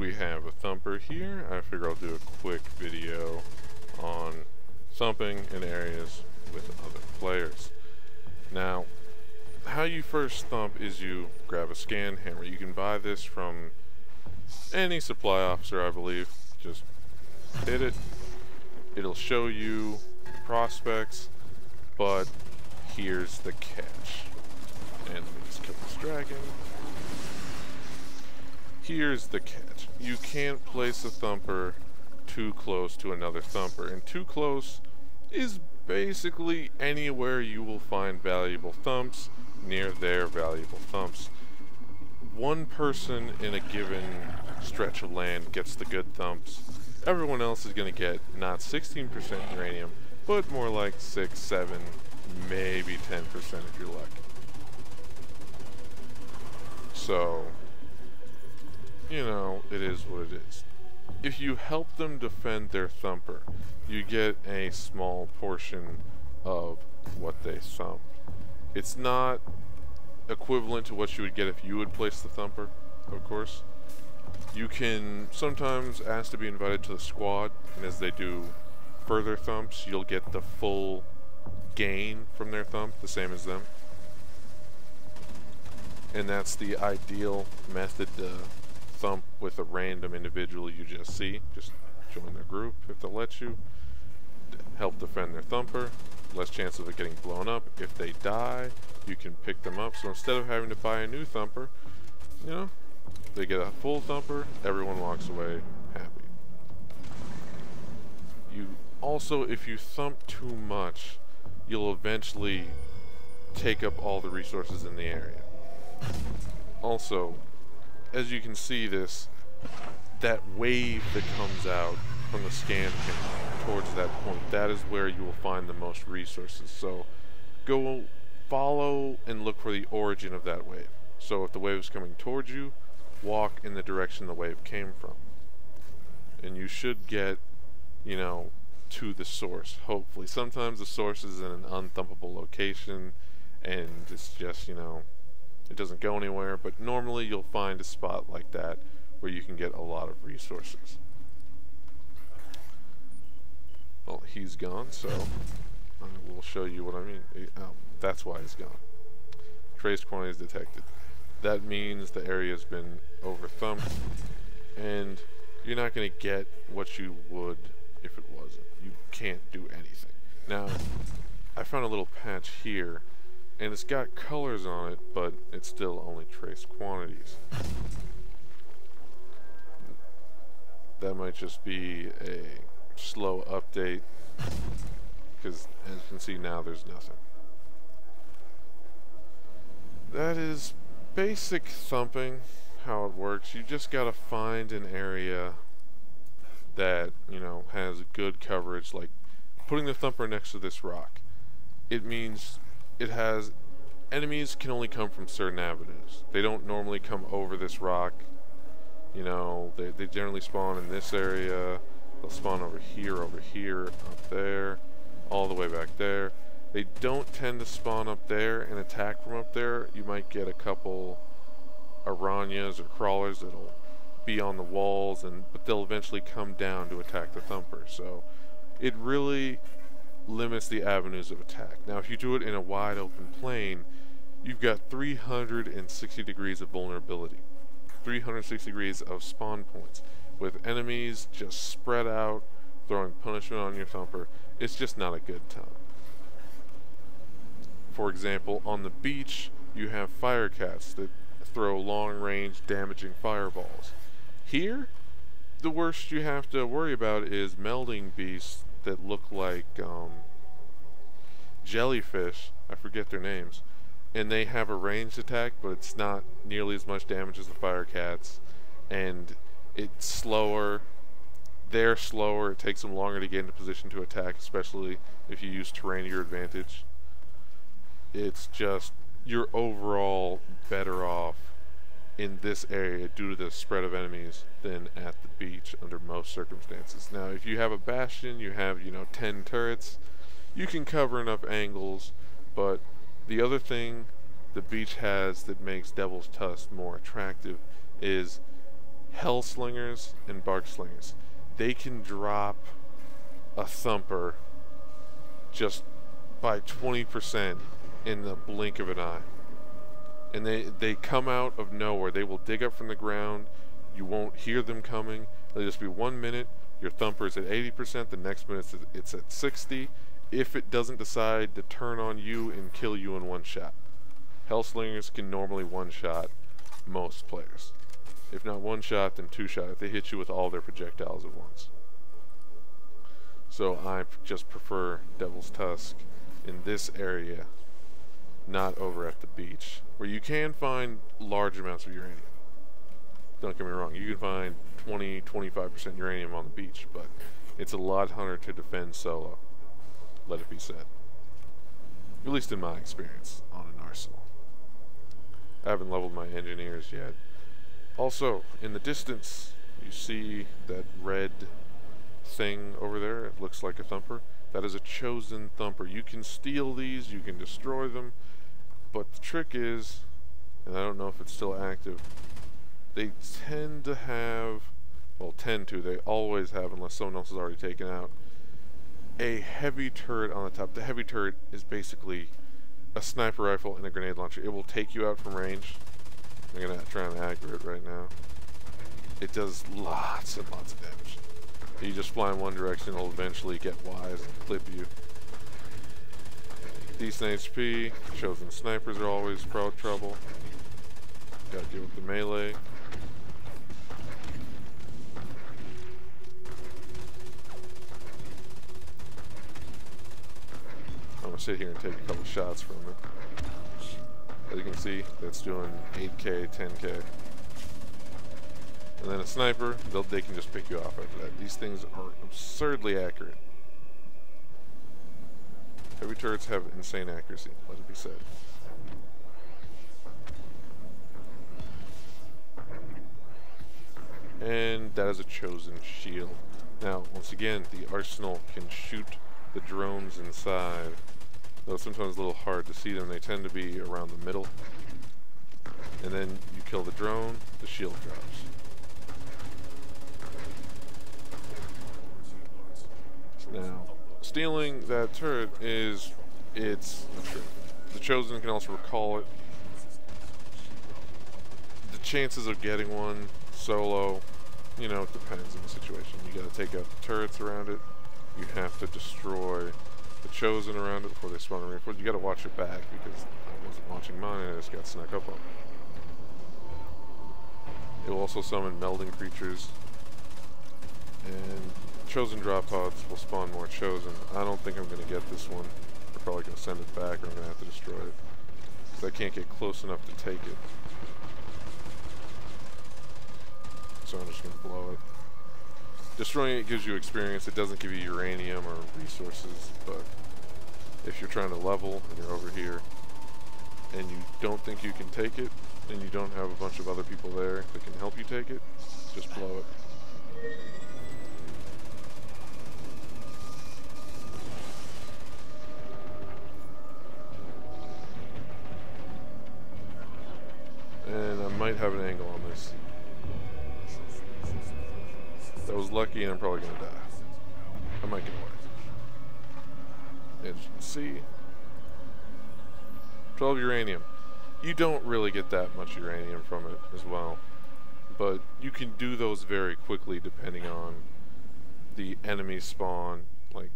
we have a Thumper here. I figure I'll do a quick video on thumping in areas with other players. Now, how you first thump is you grab a scan hammer. You can buy this from any supply officer, I believe. Just hit it. It'll show you prospects, but here's the catch. And let me just kill this dragon. Here's the catch. You can't place a Thumper too close to another Thumper, and too close is basically anywhere you will find valuable thumps near their valuable thumps. One person in a given stretch of land gets the good thumps. Everyone else is going to get not 16% uranium, but more like 6, 7, maybe 10% if you're lucky. So, you know, it is what it is. If you help them defend their Thumper, you get a small portion of what they thumped. It's not equivalent to what you would get if you would place the Thumper, of course. You can sometimes ask to be invited to the squad, and as they do further thumps, you'll get the full gain from their thump, the same as them. And that's the ideal method to thump with a random individual you just see. Just join their group if they'll let you. Help defend their Thumper. Less chance of it getting blown up. If they die, you can pick them up. So instead of having to buy a new Thumper, you know, they get a full Thumper, everyone walks away happy. You also, if you thump too much, you'll eventually take up all the resources in the area. Also, as you can see that wave that comes out from the scan pin towards that point, that is where you will find the most resources. So go follow and look for the origin of that wave. So if the wave is coming towards you, walk in the direction the wave came from. And you should get, you know, to the source, hopefully. Sometimes the source is in an unthumpable location and it's just, you know, it doesn't go anywhere, but normally you'll find a spot like that where you can get a lot of resources. Well, he's gone, so I will show you what I mean. Oh, that's why he's gone. Trace quantities detected. That means the area has been over-thumped, and you're not going to get what you would if it wasn't. You can't do anything. Now, I found a little patch here, and it's got colors on it, but it's still only trace quantities. That might just be a slow update, because as you can see now, there's nothing. That is basic thumping, how it works. You just gotta find an area that, you know, has good coverage, like putting the Thumper next to this rock. It means it has enemies can only come from certain avenues. They don't normally come over this rock. You know, they generally spawn in this area. They'll spawn over here, up there, all the way back there. They don't tend to spawn up there and attack from up there. You might get a couple Aranyas or crawlers that'll be on the walls, but they'll eventually come down to attack the Thumper. So it really limits the avenues of attack. Now, if you do it in a wide open plain, you've got 360 degrees of vulnerability. 360 degrees of spawn points, with enemies just spread out, throwing punishment on your Thumper. It's just not a good time. For example, on the beach, you have fire cats that throw long-range, damaging fireballs. Here, the worst you have to worry about is melding beasts that look like jellyfish. I forget their names. And they have a ranged attack, but it's not nearly as much damage as the fire cats. And it's slower. They're slower. It takes them longer to get into position to attack, especially if you use terrain to your advantage. It's just, you're overall better off in this area due to the spread of enemies than at the beach under most circumstances. Now, if you have a bastion, you have, you know, 10 turrets, you can cover enough angles, but the other thing the beach has that makes Devil's Tusk more attractive is Hell Slingers and Bark Slingers. They can drop a Thumper just by 20% in the blink of an eye. And they come out of nowhere. They will dig up from the ground. You won't hear them coming. It'll just be 1 minute. Your Thumper is at 80%. The next minute it's at 60. If it doesn't decide to turn on you and kill you in one shot. Hellslingers can normally one-shot most players. If not one shot, then two shot. If they hit you with all their projectiles at once. So I just prefer Devil's Tusk in this area, not over at the beach, where you can find large amounts of uranium. Don't get me wrong, you can find 20-25% uranium on the beach, but it's a lot harder to defend solo. Let it be said. At least in my experience on an arsenal. I haven't leveled my engineers yet. Also, in the distance, you see that red thing over there. It looks like a Thumper. That is a chosen Thumper. You can steal these, you can destroy them, but the trick is, and I don't know if it's still active, they tend to have, well, they always have, unless someone else has already taken out, a heavy turret on the top. The heavy turret is basically a sniper rifle and a grenade launcher. It will take you out from range. I'm gonna try and aggro it right now. It does lots and lots of damage. You just fly in one direction, it'll eventually get wise and clip you. Decent HP. Chosen snipers are always trouble. Gotta deal with the melee. I'm gonna sit here and take a couple shots from it. As you can see, that's doing 8k, 10k. And then a sniper, they can just pick you off after that. These things are absurdly accurate. Heavy turrets have insane accuracy, let it be said. And that is a chosen shield. Now, once again, the arsenal can shoot the drones inside. Though sometimes a little hard to see them, they tend to be around the middle. And then you kill the drone, the shield drops. Now, stealing that turret is, it's a trick. The Chosen can also recall it. The chances of getting one solo, you know, it depends on the situation. You gotta take out the turrets around it. You have to destroy the Chosen around it before they spawn and reinforce. You gotta watch your back because I wasn't watching mine and I just got snuck up on. It will also summon melding creatures. And Chosen drop pods will spawn more Chosen. I don't think I'm going to get this one. I'm probably going to send it back or I'm going to have to destroy it. Because I can't get close enough to take it. So I'm just going to blow it. Destroying it gives you experience. It doesn't give you uranium or resources. But if you're trying to level and you're over here and you don't think you can take it and you don't have a bunch of other people there that can help you take it, just blow it. And I might have an angle on this. That was lucky and I'm probably going to die. I might get away. As you can see, 12 uranium. You don't really get that much uranium from it as well. But you can do those very quickly depending on the enemy spawn. Like,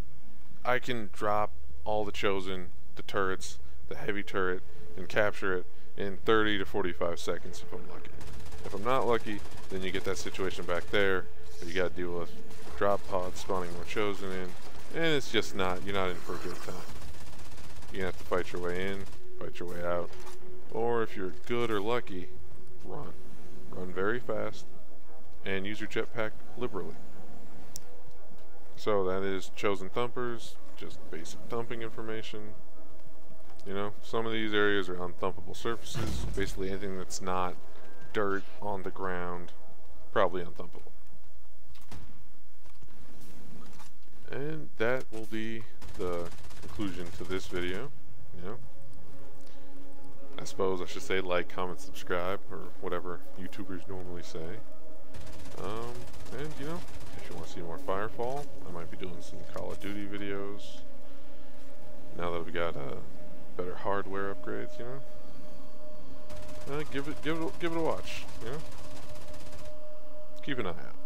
I can drop all the Chosen, the turrets, the heavy turret, and capture it in 30 to 45 seconds if I'm lucky. If I'm not lucky, then you get that situation back there where you gotta deal with drop pods spawning more Chosen in, and it's just not, you're not in for a good time. You're gonna have to fight your way in, fight your way out, or if you're good or lucky, run. Run very fast, and use your jetpack liberally. So that is Chosen Thumpers, just basic thumping information. You know, some of these areas are unthumpable surfaces. Basically anything that's not dirt on the ground, probably unthumpable. And that will be the conclusion to this video. You know, I suppose I should say like, comment, subscribe, or whatever YouTubers normally say. And, you know, if you want to see more Firefall, I might be doing some Call of Duty videos. Now that we got better hardware upgrades, you know. Give it a watch, you know. Keep an eye out.